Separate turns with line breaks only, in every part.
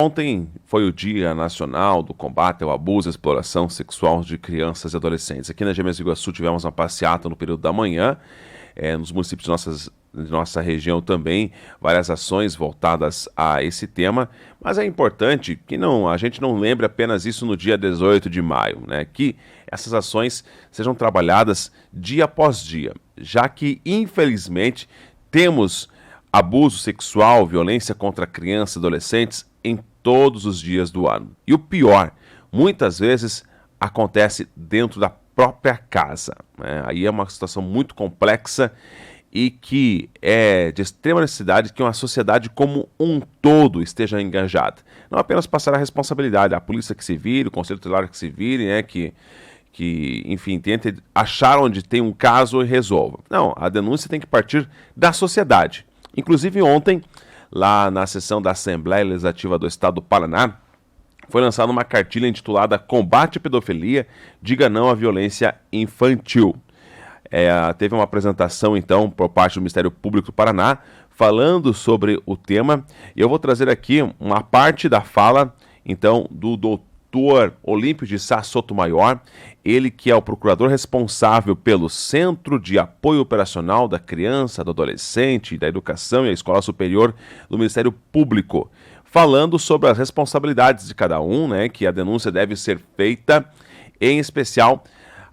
Ontem foi o Dia Nacional do Combate ao Abuso e Exploração Sexual de Crianças e Adolescentes. Aqui na Gemesa do Iguaçu tivemos uma passeata no período da manhã, nos municípios de nossa região também, várias ações voltadas a esse tema, mas é importante que a gente não lembre apenas isso no dia 18 de maio, né? Que essas ações sejam trabalhadas dia após dia, já que, infelizmente, temos abuso sexual, violência contra crianças e adolescentes em todos os dias do ano. E o pior, muitas vezes acontece dentro da própria casa, né? Aí é uma situação muito complexa e que é de extrema necessidade que uma sociedade como um todo esteja engajada. Não apenas passar a responsabilidade, a polícia que se vire, o conselho tutelar que se vire, né, que enfim, tente achar onde tem um caso e resolva. Não, a denúncia tem que partir da sociedade. Inclusive ontem, lá na sessão da Assembleia Legislativa do Estado do Paraná, foi lançada uma cartilha intitulada Combate à Pedofilia, Diga Não à Violência Infantil. Teve uma apresentação, então, por parte do Ministério Público do Paraná, falando sobre o tema, e eu vou trazer aqui uma parte da fala, então, do doutor Olímpio de Sá Sotomayor, ele que é o procurador responsável pelo Centro de Apoio Operacional da Criança, do Adolescente, da Educação e a Escola Superior do Ministério Público, falando sobre as responsabilidades de cada um, né, que a denúncia deve ser feita, em especial,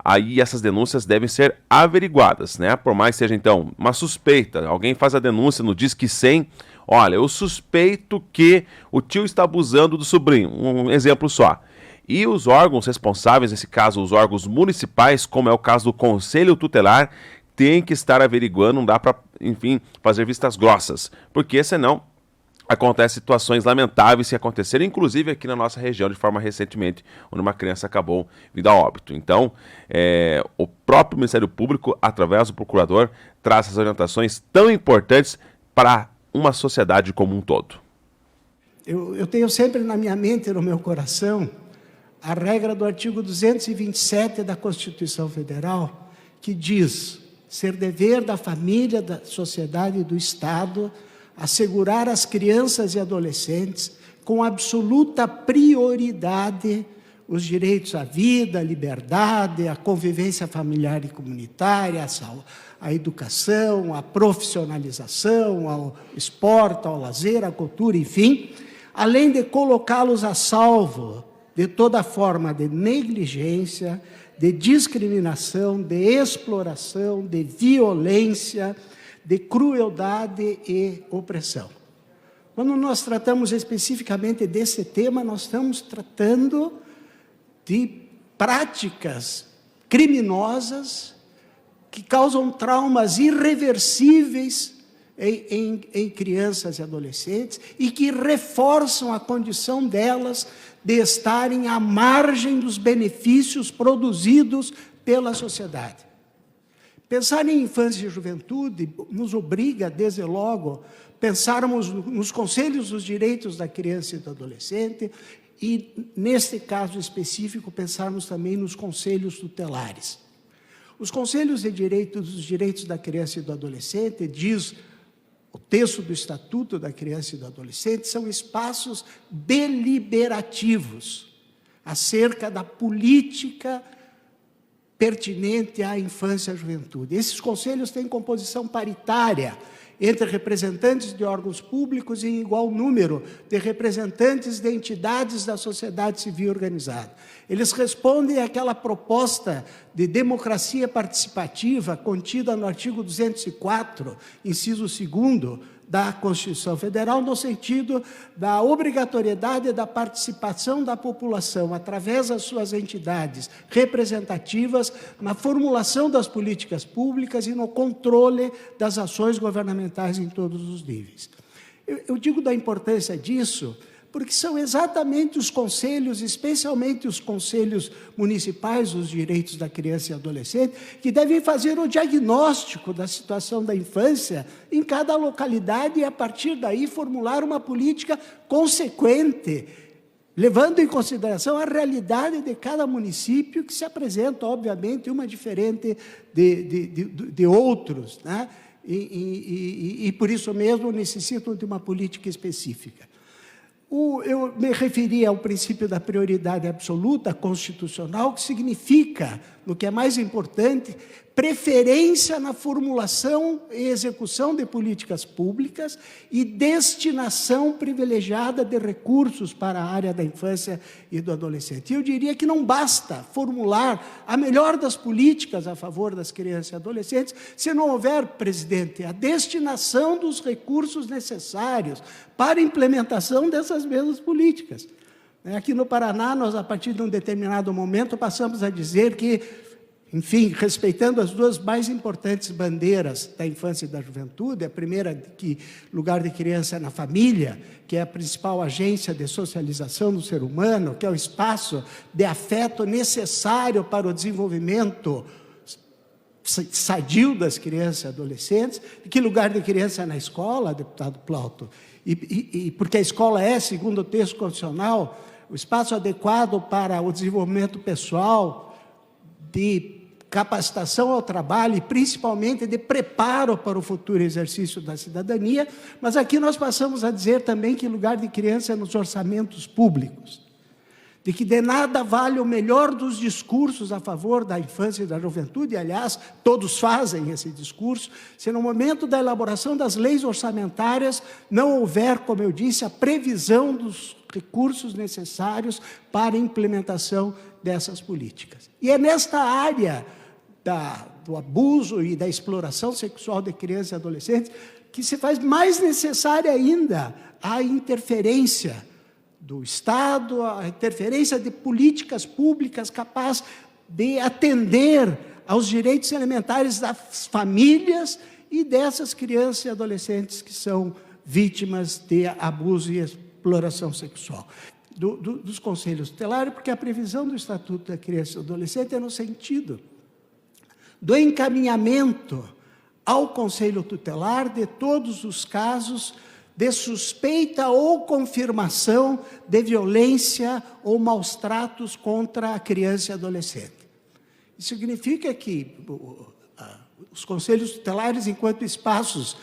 aí essas denúncias devem ser averiguadas, né, por mais que seja, então, uma suspeita, alguém faz a denúncia no Disque 100, olha, eu suspeito que o tio está abusando do sobrinho, um exemplo só. E os órgãos responsáveis, nesse caso os órgãos municipais, como é o caso do Conselho Tutelar, tem que estar averiguando, não dá para, enfim, fazer vistas grossas, porque senão acontecem situações lamentáveis se acontecerem, inclusive aqui na nossa região, de forma recentemente, onde uma criança acabou vindo a óbito. Então, o próprio Ministério Público, através do procurador, traz essas orientações tão importantes para uma sociedade como um todo.
Eu tenho sempre na minha mente e no meu coração a regra do artigo 227 da Constituição Federal, que diz ser dever da família, da sociedade e do Estado assegurar às crianças e adolescentes com absoluta prioridade os direitos à vida, à liberdade, à convivência familiar e comunitária, à educação, à profissionalização, ao esporte, ao lazer, à cultura, enfim, além de colocá-los a salvo de toda forma de negligência, de discriminação, de exploração, de violência, de crueldade e opressão. Quando nós tratamos especificamente desse tema, nós estamos tratando de práticas criminosas que causam traumas irreversíveis em crianças e adolescentes e que reforçam a condição delas de estarem à margem dos benefícios produzidos pela sociedade. Pensar em infância e juventude nos obriga, desde logo, pensarmos nos conselhos dos direitos da criança e do adolescente e, neste caso específico, pensarmos também nos conselhos tutelares. Os conselhos de dos direitos da criança e do adolescente, diz o texto do Estatuto da Criança e do Adolescente, são espaços deliberativos acerca da política pertinente à infância e à juventude. Esses conselhos têm composição paritária entre representantes de órgãos públicos e em igual número de representantes de entidades da sociedade civil organizada. Eles respondem àquela proposta de democracia participativa contida no artigo 204, inciso 2º, da Constituição Federal, no sentido da obrigatoriedade da participação da população, através das suas entidades representativas, na formulação das políticas públicas e no controle das ações governamentais em todos os níveis. Eu digo da importância disso, porque são exatamente os conselhos, especialmente os conselhos municipais dos direitos da criança e adolescente, que devem fazer o diagnóstico da situação da infância em cada localidade e, a partir daí, formular uma política consequente, levando em consideração a realidade de cada município, que se apresenta, obviamente, uma diferente de outros, né? E por isso mesmo necessitam de uma política específica. Eu me referi ao princípio da prioridade absoluta constitucional, que significa, no que é mais importante, preferência na formulação e execução de políticas públicas e destinação privilegiada de recursos para a área da infância e do adolescente. Eu diria que não basta formular a melhor das políticas a favor das crianças e adolescentes se não houver, presidente, a destinação dos recursos necessários para a implementação dessas mesmas políticas. Aqui no Paraná, nós, a partir de um determinado momento, passamos a dizer que, enfim, respeitando as duas mais importantes bandeiras da infância e da juventude, a primeira, que lugar de criança é na família, que é a principal agência de socialização do ser humano, que é o espaço de afeto necessário para o desenvolvimento sadio das crianças e adolescentes. E que lugar de criança é na escola, deputado Plauto? Porque a escola é, segundo o texto constitucional, o espaço adequado para o desenvolvimento pessoal, de capacitação ao trabalho e, principalmente, de preparo para o futuro exercício da cidadania, mas aqui nós passamos a dizer também que lugar de criança é nos orçamentos públicos, de que de nada vale o melhor dos discursos a favor da infância e da juventude, e, aliás, todos fazem esse discurso, se no momento da elaboração das leis orçamentárias não houver, como eu disse, a previsão dos recursos necessários para a implementação dessas políticas. E é nesta área do abuso e da exploração sexual de crianças e adolescentes que se faz mais necessária ainda a interferência do Estado, a interferência de políticas públicas capazes de atender aos direitos elementares das famílias e dessas crianças e adolescentes que são vítimas de abuso e exploração sexual. Dos conselhos tutelares, porque a previsão do Estatuto da Criança e do Adolescente é no sentido do encaminhamento ao Conselho Tutelar de todos os casos de suspeita ou confirmação de violência ou maus-tratos contra a criança e adolescente. Isso significa que os conselhos tutelares, enquanto espaços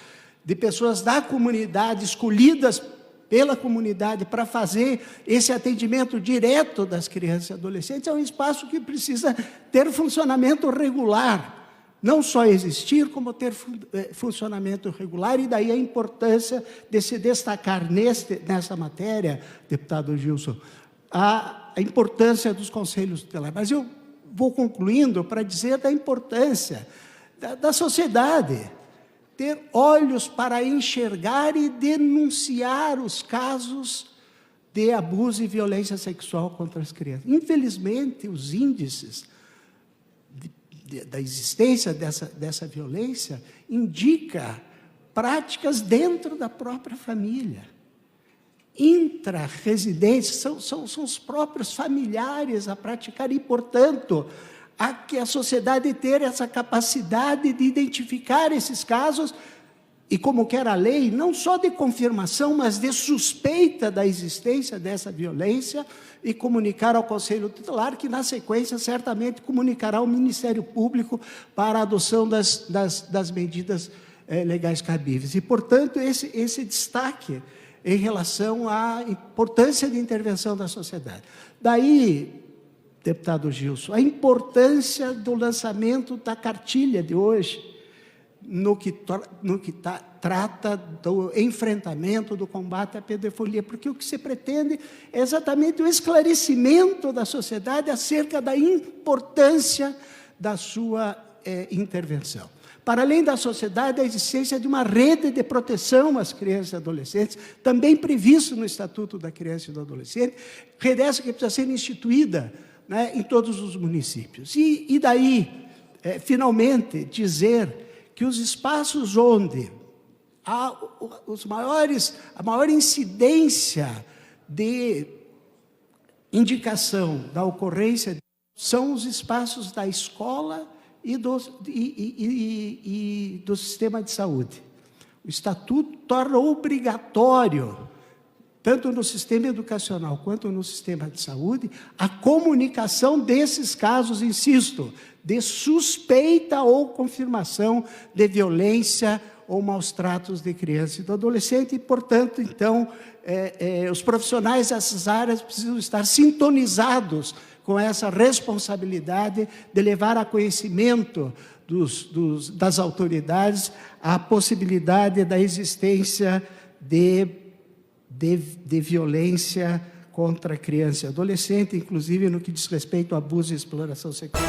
de pessoas da comunidade, escolhidas pela comunidade para fazer esse atendimento direto das crianças e adolescentes, é um espaço que precisa ter funcionamento regular. Não só existir, como ter funcionamento regular, e daí a importância de se destacar nessa matéria, deputado Gilson, a importância dos conselhos tutelares. Mas eu vou concluindo para dizer da importância da sociedade ter olhos para enxergar e denunciar os casos de abuso e violência sexual contra as crianças. Infelizmente, os índices da existência dessa violência indica práticas dentro da própria família. Intra-residentes, são os próprios familiares a praticar, e, portanto, há que a sociedade ter essa capacidade de identificar esses casos e, como quer a lei, não só de confirmação, mas de suspeita da existência dessa violência, e comunicar ao Conselho Tutelar, que, na sequência, certamente comunicará ao Ministério Público para a adoção das medidas legais cabíveis. E, portanto, esse destaque em relação à importância de intervenção da sociedade. Daí, deputado Gilson, a importância do lançamento da cartilha de hoje, no que trata do enfrentamento, do combate à pedofilia, porque o que se pretende é exatamente o esclarecimento da sociedade acerca da importância da sua intervenção. Para além da sociedade, a existência de uma rede de proteção às crianças e adolescentes, também previsto no Estatuto da Criança e do Adolescente, rede essa que precisa ser instituída, né, em todos os municípios. E daí, finalmente, dizer que os espaços onde há a maior incidência de indicação da ocorrência são os espaços da escola e do sistema de saúde. O Estatuto torna obrigatório, tanto no sistema educacional quanto no sistema de saúde, a comunicação desses casos, insisto, de suspeita ou confirmação de violência ou maus tratos de criança e do adolescente, e, portanto, então, os profissionais dessas áreas precisam estar sintonizados com essa responsabilidade de levar a conhecimento das autoridades a possibilidade da existência de violência contra criança e adolescente, inclusive no que diz respeito ao abuso e exploração sexual.